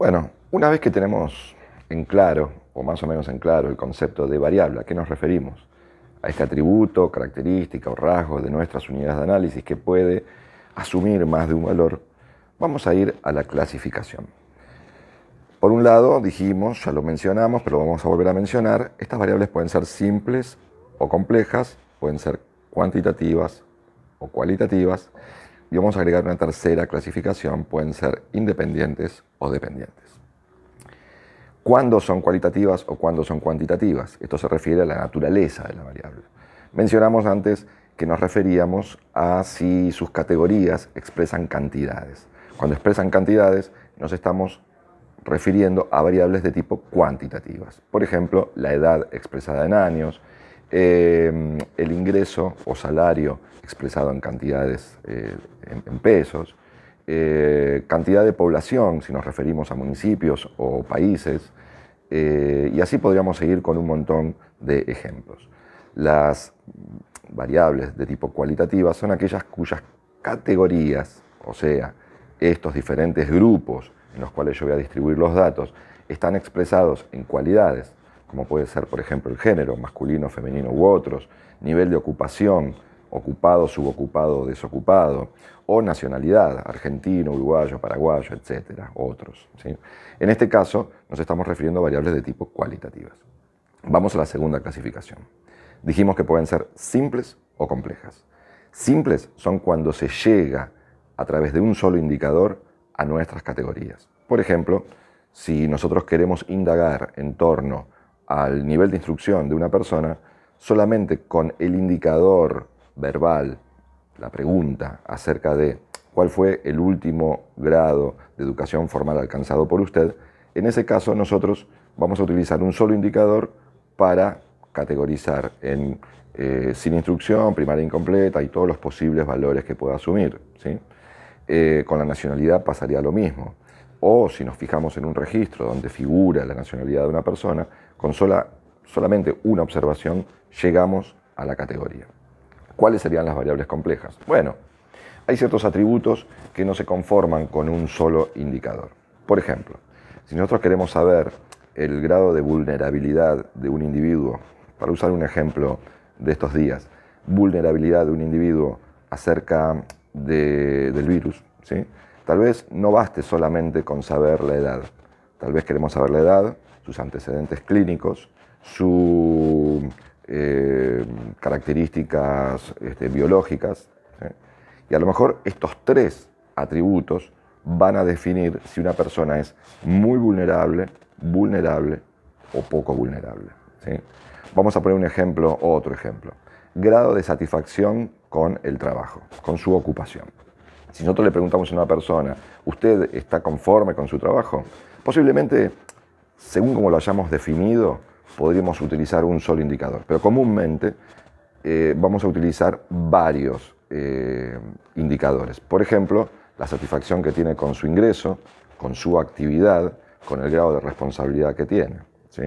Bueno, una vez que tenemos en claro, o más o menos en claro, el concepto de variable, ¿a qué nos referimos? A este atributo, característica o rasgo de nuestras unidades de análisis que puede asumir más de un valor, vamos a ir a la clasificación. Por un lado, dijimos, ya lo mencionamos, pero lo vamos a volver a mencionar, estas variables pueden ser simples o complejas, pueden ser cuantitativas o cualitativas, y vamos a agregar una tercera clasificación, pueden ser independientes o dependientes. ¿Cuándo son cualitativas o cuándo son cuantitativas? Esto se refiere a la naturaleza de la variable. Mencionamos antes que nos referíamos a si sus categorías expresan cantidades. Cuando expresan cantidades, nos estamos refiriendo a variables de tipo cuantitativas. Por ejemplo, la edad expresada en años, el ingreso o salario expresado en cantidades en pesos, cantidad de población, si nos referimos a municipios o países, y así podríamos seguir con un montón de ejemplos. Las variables de tipo cualitativa son aquellas cuyas categorías, o sea, estos diferentes grupos en los cuales yo voy a distribuir los datos, están expresados en cualidades, como puede ser, por ejemplo, el género, masculino, femenino u otros, nivel de ocupación, ocupado, subocupado, desocupado, o nacionalidad, argentino, uruguayo, paraguayo, etcétera, otros, ¿sí? En este caso, nos estamos refiriendo a variables de tipo cualitativas. Vamos a la segunda clasificación. Dijimos que pueden ser simples o complejas. Simples son cuando se llega a través de un solo indicador a nuestras categorías. Por ejemplo, si nosotros queremos indagar en torno al nivel de instrucción de una persona, solamente con el indicador verbal, la pregunta acerca de cuál fue el último grado de educación formal alcanzado por usted, en ese caso nosotros vamos a utilizar un solo indicador para categorizar en sin instrucción, primaria incompleta y todos los posibles valores que pueda asumir, ¿sí? Con la nacionalidad pasaría lo mismo. O si nos fijamos en un registro donde figura la nacionalidad de una persona, con solamente una observación llegamos a la categoría. ¿Cuáles serían las variables complejas? Bueno, hay ciertos atributos que no se conforman con un solo indicador. Por ejemplo, si nosotros queremos saber el grado de vulnerabilidad de un individuo, para usar un ejemplo de estos días, vulnerabilidad de un individuo acerca del virus, ¿sí? Tal vez no baste solamente con saber la edad. Tal vez queremos saber la edad, sus antecedentes clínicos, sus características biológicas, ¿sí? Y a lo mejor estos tres atributos van a definir si una persona es muy vulnerable, vulnerable o poco vulnerable, ¿sí? Vamos a poner un ejemplo o otro ejemplo. Grado de satisfacción con el trabajo, con su ocupación. Si nosotros le preguntamos a una persona, ¿usted está conforme con su trabajo? Posiblemente, según como lo hayamos definido, podríamos utilizar un solo indicador, pero comúnmente vamos a utilizar varios indicadores. Por ejemplo, la satisfacción que tiene con su ingreso, con su actividad, con el grado de responsabilidad que tiene, ¿sí?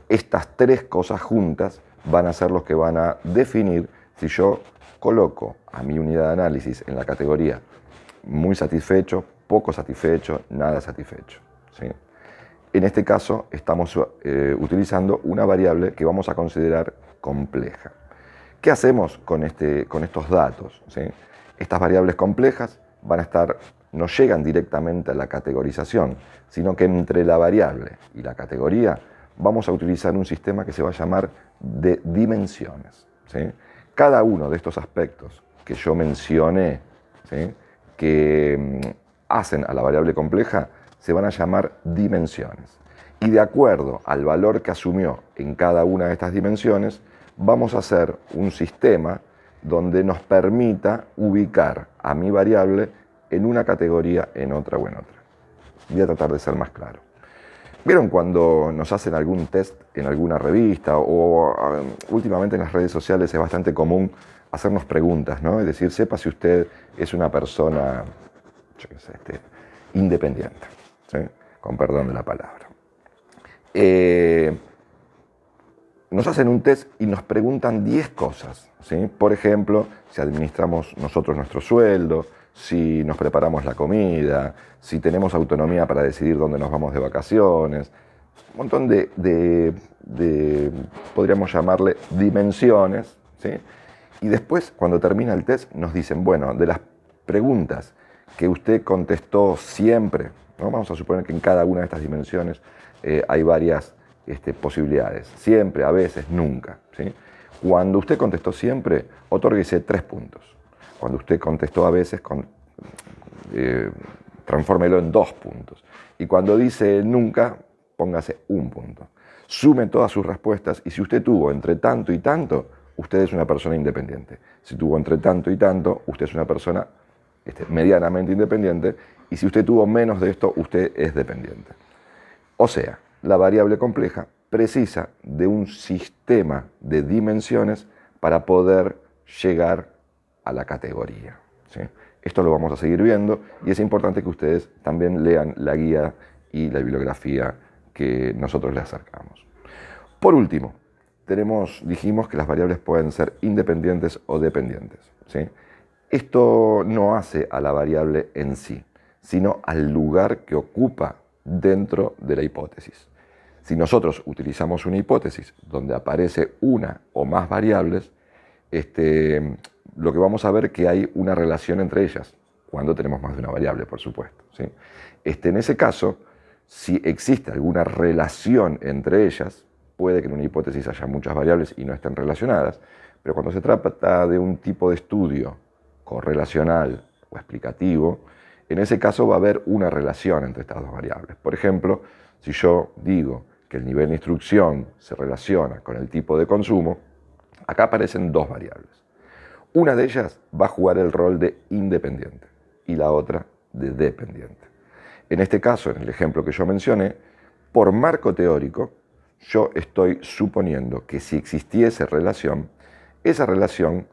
Estas tres cosas juntas van a ser los que van a definir si yo coloco a mi unidad de análisis en la categoría muy satisfecho, poco satisfecho, nada satisfecho, ¿sí? En este caso estamos utilizando una variable que vamos a considerar compleja. ¿Qué hacemos con estos datos, ¿sí? Estas variables complejas no llegan directamente a la categorización, sino que entre la variable y la categoría vamos a utilizar un sistema que se va a llamar de dimensiones, ¿sí? Cada uno de estos aspectos que yo mencioné, ¿sí?, que hacen a la variable compleja, se van a llamar dimensiones. Y de acuerdo al valor que asumió en cada una de estas dimensiones, vamos a hacer un sistema donde nos permita ubicar a mi variable en una categoría, en otra o en otra. Voy a tratar de ser más claro. ¿Vieron cuando nos hacen algún test en alguna revista o últimamente en las redes sociales es bastante común hacernos preguntas, ¿no? Es decir, sepa si usted es una persona, yo qué sé, independiente, ¿sí? Con perdón de la palabra. Nos hacen un test y nos preguntan 10 cosas, ¿sí? Por ejemplo, si administramos nosotros nuestro sueldo, si nos preparamos la comida, si tenemos autonomía para decidir dónde nos vamos de vacaciones, un montón podríamos llamarle dimensiones, ¿sí? Y después, cuando termina el test, nos dicen, bueno, de las preguntas que usted contestó siempre, ¿no? Vamos a suponer que en cada una de estas dimensiones hay varias posibilidades. Siempre, a veces, nunca, ¿sí? Cuando usted contestó siempre, otórguese 3 puntos. Cuando usted contestó a veces, transfórmelo en 2 puntos. Y cuando dice nunca, póngase 1 punto. Sume todas sus respuestas y si usted tuvo entre tanto y tanto, usted es una persona independiente. Si tuvo entre tanto y tanto, usted es una persona medianamente independiente. Y si usted tuvo menos de esto, usted es dependiente. O sea, la variable compleja precisa de un sistema de dimensiones para poder llegar a la categoría, ¿sí? Esto lo vamos a seguir viendo y es importante que ustedes también lean la guía y la bibliografía que nosotros les acercamos. Por último, dijimos que las variables pueden ser independientes o dependientes, ¿sí? Esto no hace a la variable en sí, sino al lugar que ocupa dentro de la hipótesis. Si nosotros utilizamos una hipótesis donde aparece una o más variables, lo que vamos a ver es que hay una relación entre ellas, cuando tenemos más de una variable, por supuesto, ¿sí? En ese caso, si existe alguna relación entre ellas, puede que en una hipótesis haya muchas variables y no estén relacionadas, pero cuando se trata de un tipo de estudio correlacional o explicativo, en ese caso va a haber una relación entre estas dos variables. Por ejemplo, si yo digo que el nivel de instrucción se relaciona con el tipo de consumo, acá aparecen 2 variables. Una de ellas va a jugar el rol de independiente y la otra de dependiente. En este caso, en el ejemplo que yo mencioné, por marco teórico, yo estoy suponiendo que si existiese relación, esa relación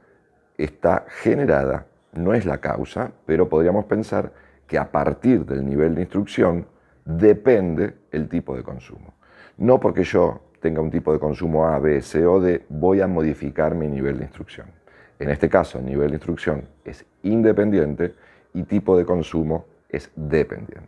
está generada, no es la causa, pero podríamos pensar que a partir del nivel de instrucción depende el tipo de consumo. No porque yo tenga un tipo de consumo A, B, C o D, voy a modificar mi nivel de instrucción. En este caso, el nivel de instrucción es independiente y tipo de consumo es dependiente.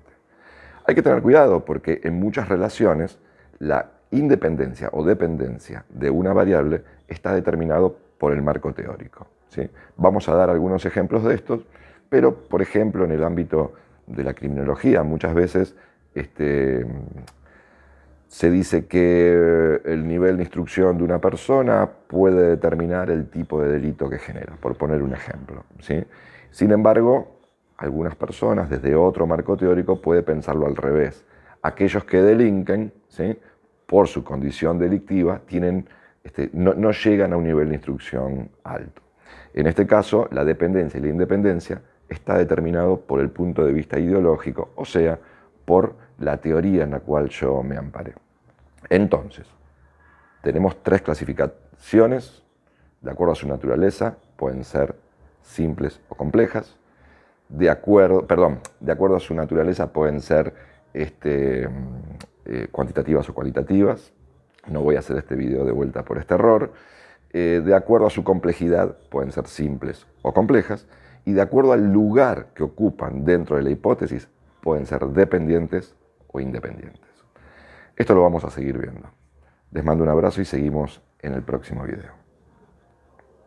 Hay que tener cuidado porque en muchas relaciones la independencia o dependencia de una variable está determinado por el marco teórico, ¿sí? Vamos a dar algunos ejemplos de estos, pero por ejemplo en el ámbito de la criminología muchas veces se dice que el nivel de instrucción de una persona puede determinar el tipo de delito que genera, por poner un ejemplo, ¿sí? Sin embargo, algunas personas desde otro marco teórico pueden pensarlo al revés. Aquellos que delinquen, ¿sí?, por su condición delictiva, no llegan a un nivel de instrucción alto. En este caso, la dependencia y la independencia está determinado por el punto de vista ideológico, o sea, por la teoría en la cual yo me amparé. Entonces, tenemos 3 clasificaciones, de acuerdo a su naturaleza, pueden ser simples o complejas. De acuerdo a su naturaleza pueden ser cuantitativas o cualitativas. No voy a hacer este video de vuelta por este error. De acuerdo a su complejidad pueden ser simples o complejas. Y de acuerdo al lugar que ocupan dentro de la hipótesis pueden ser dependientes o independientes. Esto lo vamos a seguir viendo. Les mando un abrazo y seguimos en el próximo video.